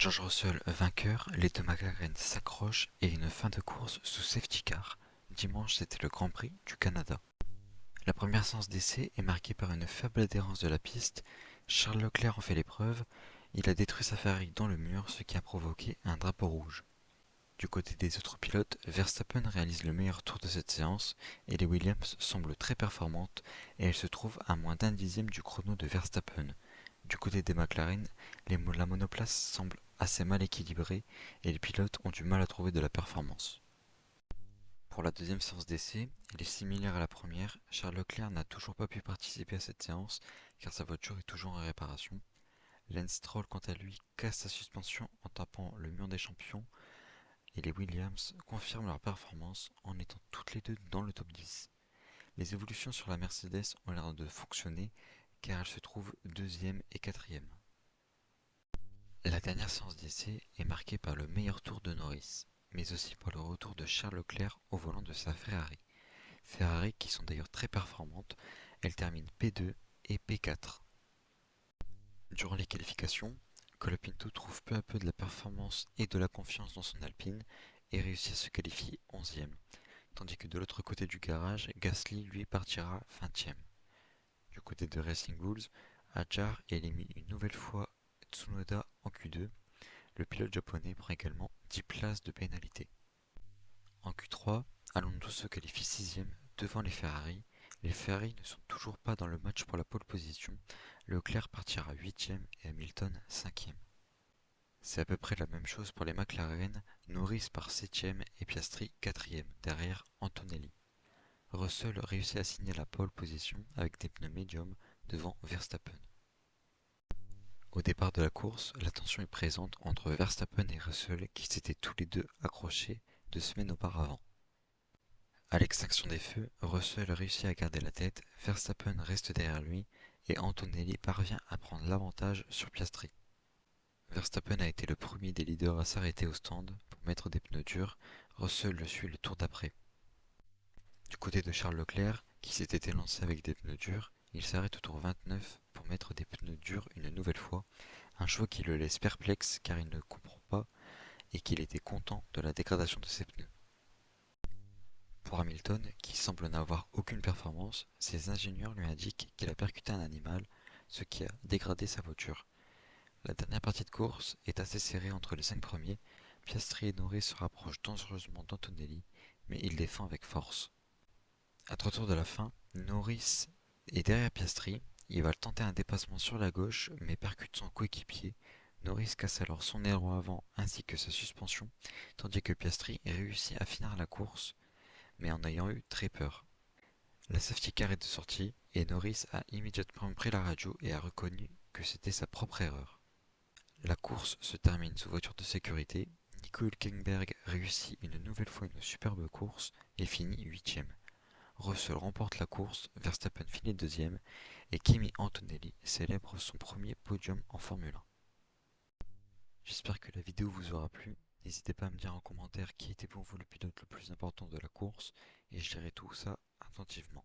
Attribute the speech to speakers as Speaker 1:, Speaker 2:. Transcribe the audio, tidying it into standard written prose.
Speaker 1: George Russell vainqueur, les deux McLaren s'accrochent et une fin de course sous safety car. Dimanche, c'était le Grand Prix du Canada. La première séance d'essai est marquée par une faible adhérence de la piste. Charles Leclerc en fait l'épreuve. Il a détruit sa Ferrari dans le mur, ce qui a provoqué un drapeau rouge. Du côté des autres pilotes, Verstappen réalise le meilleur tour de cette séance et les Williams semblent très performantes et elles se trouvent à moins d'un dixième du chrono de Verstappen. Du côté des McLaren, la monoplace semble assez mal équilibrée et les pilotes ont du mal à trouver de la performance. Pour la deuxième séance d'essai, elle est similaire à la première. Charles Leclerc n'a toujours pas pu participer à cette séance car sa voiture est toujours en réparation. Lance Stroll, quant à lui, casse sa suspension en tapant le mur des champions et les Williams confirment leur performance en étant toutes les deux dans le top 10. Les évolutions sur la Mercedes ont l'air de fonctionner car elle se trouve deuxième et quatrième. La dernière séance d'essai est marquée par le meilleur tour de Norris, mais aussi par le retour de Charles Leclerc au volant de sa Ferrari. Ferrari qui sont d'ailleurs très performantes, elles terminent P2 et P4. Durant les qualifications, Colapinto trouve peu à peu de la performance et de la confiance dans son Alpine et réussit à se qualifier 11e, tandis que de l'autre côté du garage, Gasly lui partira 20e. Du côté de Racing Bulls, Hadjar élimine une nouvelle fois Tsunoda en Q2. Le pilote japonais prend également 10 places de pénalité. En Q3, Alonso se qualifie 6e devant les Ferrari. Les Ferrari ne sont toujours pas dans le match pour la pole position. Leclerc partira 8e et Hamilton 5e. C'est à peu près la même chose pour les McLaren. Norris part 7e et Piastri 4e derrière Antonelli. Russell réussit à signer la pole position avec des pneus médiums devant Verstappen. Au départ de la course, la tension est présente entre Verstappen et Russell qui s'étaient tous les deux accrochés 2 semaines auparavant. À l'extinction des feux, Russell réussit à garder la tête, Verstappen reste derrière lui et Antonelli parvient à prendre l'avantage sur Piastri. Verstappen a été le premier des leaders à s'arrêter au stand pour mettre des pneus durs, Russell le suit le tour d'après. Du côté de Charles Leclerc, qui s'était élancé avec des pneus durs, il s'arrête au tour 29 pour mettre des pneus durs une nouvelle fois, un choix qui le laisse perplexe car il ne comprend pas et qu'il était content de la dégradation de ses pneus. Pour Hamilton, qui semble n'avoir aucune performance, ses ingénieurs lui indiquent qu'il a percuté un animal, ce qui a dégradé sa voiture. La dernière partie de course est assez serrée entre les 5 premiers, Piastri et Norris se rapprochent dangereusement d'Antonelli, mais il défend avec force. À 3 tours de la fin, Norris est derrière Piastri, il va tenter un dépassement sur la gauche, mais percute son coéquipier. Norris casse alors son aileron avant ainsi que sa suspension, tandis que Piastri réussit à finir la course, mais en ayant eu très peur. La safety car est de sortie et Norris a immédiatement pris la radio et a reconnu que c'était sa propre erreur. La course se termine sous voiture de sécurité. Nico Hülkenberg réussit une nouvelle fois une superbe course et finit 8e. Russell remporte la course, Verstappen finit 2e et Kimi Antonelli célèbre son premier podium en Formule 1. J'espère que la vidéo vous aura plu. N'hésitez pas à me dire en commentaire qui était pour vous le pilote le plus important de la course et je lirai tout ça attentivement.